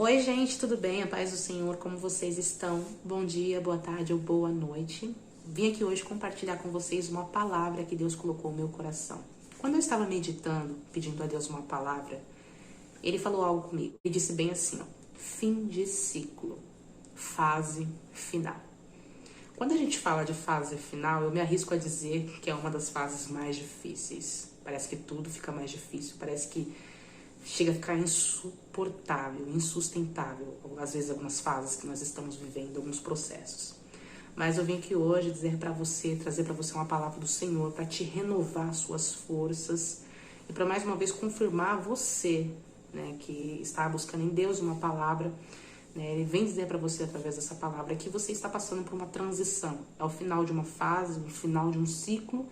Oi, gente, tudo bem? A paz do Senhor, como vocês estão? Bom dia, boa tarde ou boa noite. Vim aqui hoje compartilhar com vocês uma palavra que Deus colocou no meu coração. Quando eu estava meditando, pedindo a Deus uma palavra, Ele falou algo comigo. Ele disse bem assim, ó, fim de ciclo, fase final. Quando a gente fala de fase final, eu me arrisco a dizer que é uma das fases mais difíceis. Parece que tudo fica mais difícil, parece que chega a ficar insuportável, insustentável, às vezes algumas fases que nós estamos vivendo, alguns processos. Mas eu vim aqui hoje dizer para você, trazer para você uma palavra do Senhor para te renovar suas forças e para mais uma vez confirmar você, né, que está buscando em Deus uma palavra, né, Ele vem dizer para você através dessa palavra que você está passando por uma transição. É o final de uma fase, o final de um ciclo,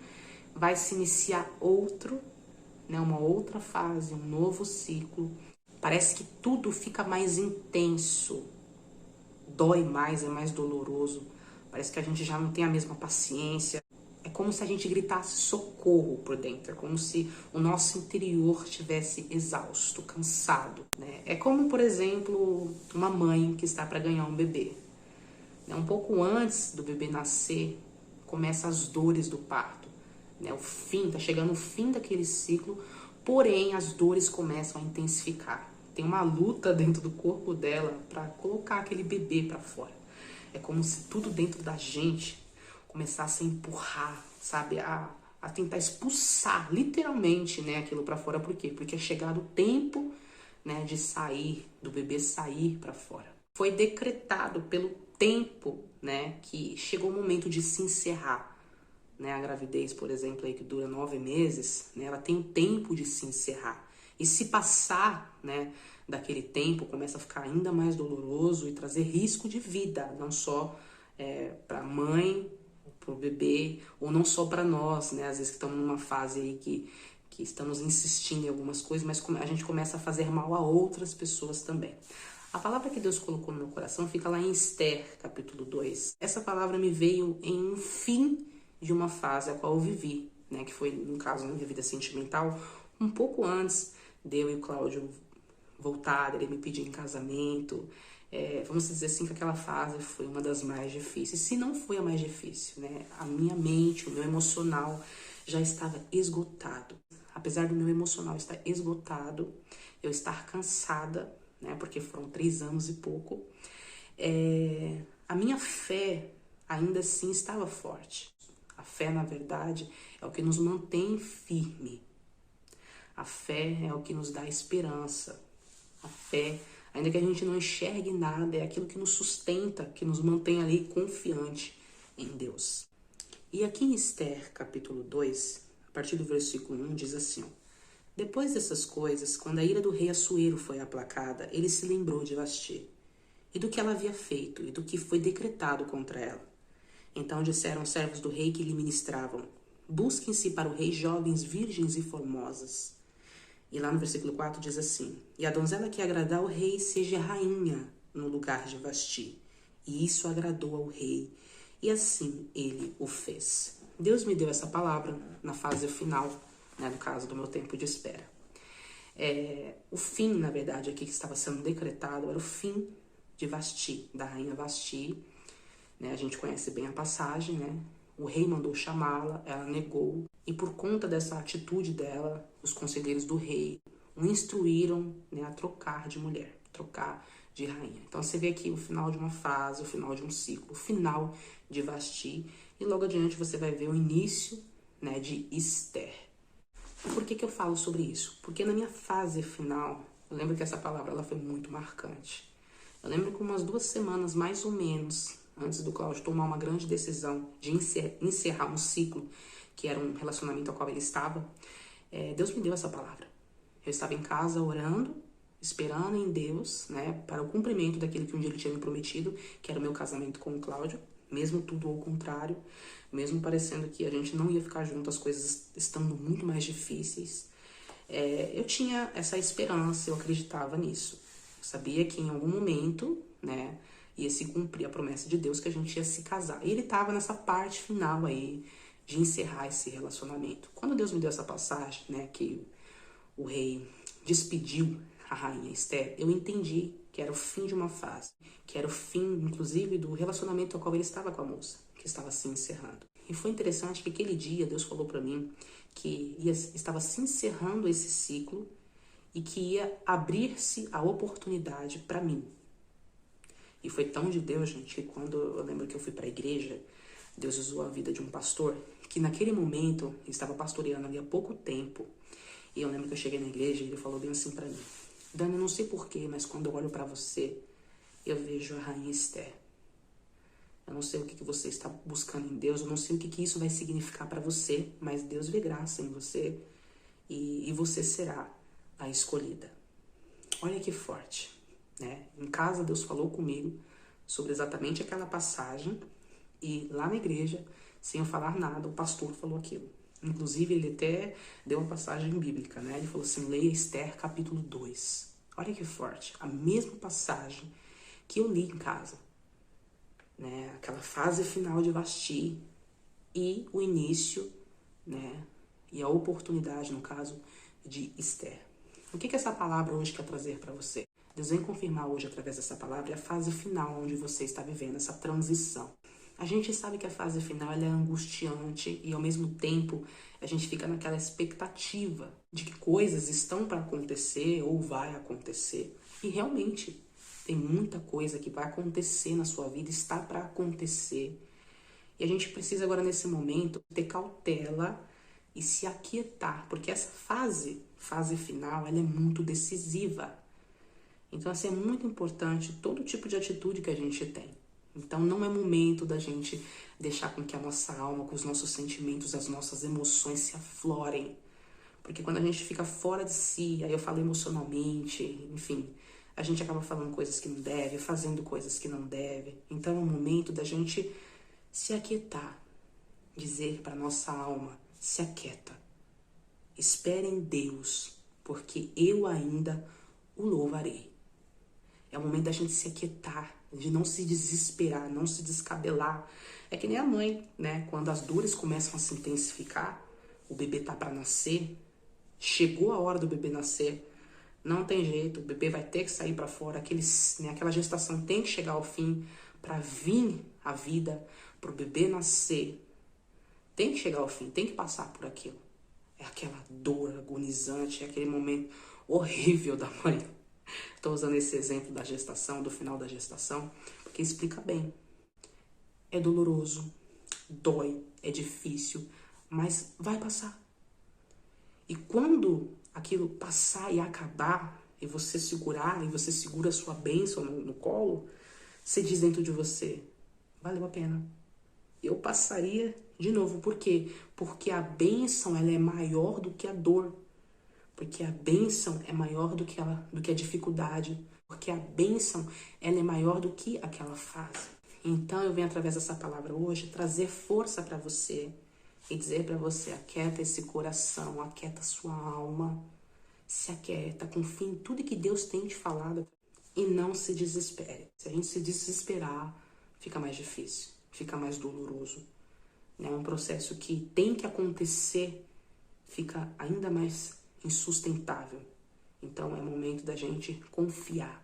vai se iniciar outro, né, uma outra fase, um novo ciclo. Parece que tudo fica mais intenso, dói mais, é mais doloroso. Parece que a gente já não tem a mesma paciência. É como se a gente gritasse socorro por dentro, é como se o nosso interior estivesse exausto, cansado, né? É como, por exemplo, uma mãe que está para ganhar um bebê. Um pouco antes do bebê nascer, começam as dores do parto. O fim, tá chegando o fim daquele ciclo, porém as dores começam a intensificar. Tem uma luta dentro do corpo dela para colocar aquele bebê para fora. É como se tudo dentro da gente começasse a empurrar, sabe, a tentar expulsar literalmente, né, aquilo para fora. Por quê? Porque é chegado o tempo, né, de sair, do bebê sair para fora. Foi decretado pelo tempo, né, que chegou o momento de se encerrar. Né, a gravidez, por exemplo, aí, que dura 9 meses, né, ela tem o tempo de se encerrar. E se passar, né, daquele tempo, começa a ficar ainda mais doloroso e trazer risco de vida, não só para a mãe, para o bebê, ou não só para nós, né, às vezes que estamos numa fase aí que estamos insistindo em algumas coisas, mas a gente começa a fazer mal a outras pessoas também. A palavra que Deus colocou no meu coração fica lá em Esther, capítulo 2. Essa palavra me veio em um fim de uma fase a qual eu vivi, né, que foi, no caso, na minha vida sentimental, um pouco antes de eu e o Cláudio voltar, ele me pedir em casamento. Vamos dizer assim que aquela fase foi uma das mais difíceis, se não foi a mais difícil, né? A minha mente, o meu emocional já estava esgotado. Apesar do meu emocional estar esgotado, eu estar cansada, né? Porque foram 3 anos e pouco. A minha fé ainda assim estava forte. A fé, na verdade, é o que nos mantém firme. A fé é o que nos dá esperança. A fé, ainda que a gente não enxergue nada, é aquilo que nos sustenta, que nos mantém ali confiante em Deus. E aqui em Esther, capítulo 2, a partir do versículo 1, diz assim, ó, depois dessas coisas, quando a ira do rei Assuero foi aplacada, ele se lembrou de Vasti, e do que ela havia feito, e do que foi decretado contra ela. Então disseram os servos do rei que lhe ministravam, busquem-se para o rei jovens, virgens e formosas. E lá no versículo 4 diz assim, e a donzela que agradar ao rei seja rainha no lugar de Vasti. E isso agradou ao rei, e assim ele o fez. Deus me deu essa palavra na fase final, né, no caso do meu tempo de espera. O fim, na verdade, aqui que estava sendo decretado era o fim de Vasti, da rainha Vasti. Né, a gente conhece bem a passagem, né? O rei mandou chamá-la, ela negou. E por conta dessa atitude dela, os conselheiros do rei o instruíram, né, a trocar de mulher, trocar de rainha. Então você vê aqui o final de uma fase, o final de um ciclo, o final de Vasti. E logo adiante você vai ver o início, né, de Esther. Por que eu falo sobre isso? Porque na minha fase final, eu lembro que essa palavra ela foi muito marcante. Eu lembro que umas 2 semanas, mais ou menos, antes do Cláudio tomar uma grande decisão de encerrar um ciclo, que era um relacionamento ao qual ele estava, Deus me deu essa palavra. Eu estava em casa orando, esperando em Deus, né, para o cumprimento daquilo que um dia ele tinha me prometido, que era o meu casamento com o Cláudio, mesmo tudo ao contrário, mesmo parecendo que a gente não ia ficar junto, as coisas estando muito mais difíceis. Eu tinha essa esperança, eu acreditava nisso. Eu sabia que em algum momento, né, ia se cumprir a promessa de Deus que a gente ia se casar. E ele estava nessa parte final aí de encerrar esse relacionamento. Quando Deus me deu essa passagem, né, que o rei despediu a rainha Esther, eu entendi que era o fim de uma fase, que era o fim, inclusive, do relacionamento ao qual ele estava com a moça, que estava se encerrando. E foi interessante que aquele dia Deus falou para mim que estava se encerrando esse ciclo e que ia abrir-se a oportunidade para mim. E foi tão de Deus, gente, que quando eu lembro que eu fui para a igreja, Deus usou a vida de um pastor que naquele momento estava pastoreando ali há pouco tempo. E eu lembro que eu cheguei na igreja e ele falou bem assim para mim: Dani, eu não sei porquê, mas quando eu olho para você, eu vejo a rainha Esther. Eu não sei o que você está buscando em Deus, eu não sei o que isso vai significar para você, mas Deus vê graça em você e você será a escolhida. Olha que forte, né? Em casa Deus falou comigo sobre exatamente aquela passagem e lá na igreja, sem eu falar nada, o pastor falou aquilo. Inclusive ele até deu uma passagem bíblica, né? Ele falou assim: leia Esther capítulo 2. Olha que forte, a mesma passagem que eu li em casa, né? Aquela fase final de Vasti e o início, né? E a oportunidade, no caso, de Esther. O que essa palavra hoje quer trazer para você? Deus vem confirmar hoje, através dessa palavra, a fase final onde você está vivendo, essa transição. A gente sabe que a fase final ela é angustiante e, ao mesmo tempo, a gente fica naquela expectativa de que coisas estão para acontecer ou vai acontecer. E, realmente, tem muita coisa que vai acontecer na sua vida, está para acontecer. E a gente precisa agora, nesse momento, ter cautela e se aquietar, porque essa fase final, ela é muito decisiva. Então, assim, é muito importante todo tipo de atitude que a gente tem. Então, não é momento da gente deixar com que a nossa alma, com os nossos sentimentos, as nossas emoções se aflorem. Porque quando a gente fica fora de si, aí eu falo emocionalmente, enfim, a gente acaba falando coisas que não deve, fazendo coisas que não deve. Então, é o momento da gente se aquietar, dizer para nossa alma: se aquieta, espere em Deus, porque eu ainda o louvarei. É o momento da gente se aquietar, de não se desesperar, não se descabelar. É que nem a mãe, né? Quando as dores começam a se intensificar, o bebê tá para nascer, chegou a hora do bebê nascer, não tem jeito, o bebê vai ter que sair para fora, aquela gestação tem que chegar ao fim para vir a vida, para o bebê nascer. Tem que chegar ao fim, tem que passar por aquilo. É aquela dor agonizante, é aquele momento horrível da mãe. Estou usando esse exemplo da gestação, do final da gestação, porque explica bem. É doloroso, dói, é difícil, mas vai passar. E quando aquilo passar e acabar, e você segurar, e você segura a sua bênção no colo, você diz dentro de você: valeu a pena. Eu passaria de novo. Por quê? Porque a bênção ela é maior do que a dor. Porque a bênção é maior do que a dificuldade. Porque a bênção ela é maior do que aquela fase. Então eu venho, através dessa palavra hoje, trazer força para você e dizer para você: aquieta esse coração, aquieta sua alma, se aquieta, confie em tudo que Deus tem te falado e não se desespere. Se a gente se desesperar, fica mais difícil, fica mais doloroso. É um processo que tem que acontecer, fica ainda mais insustentável. Então é momento da gente confiar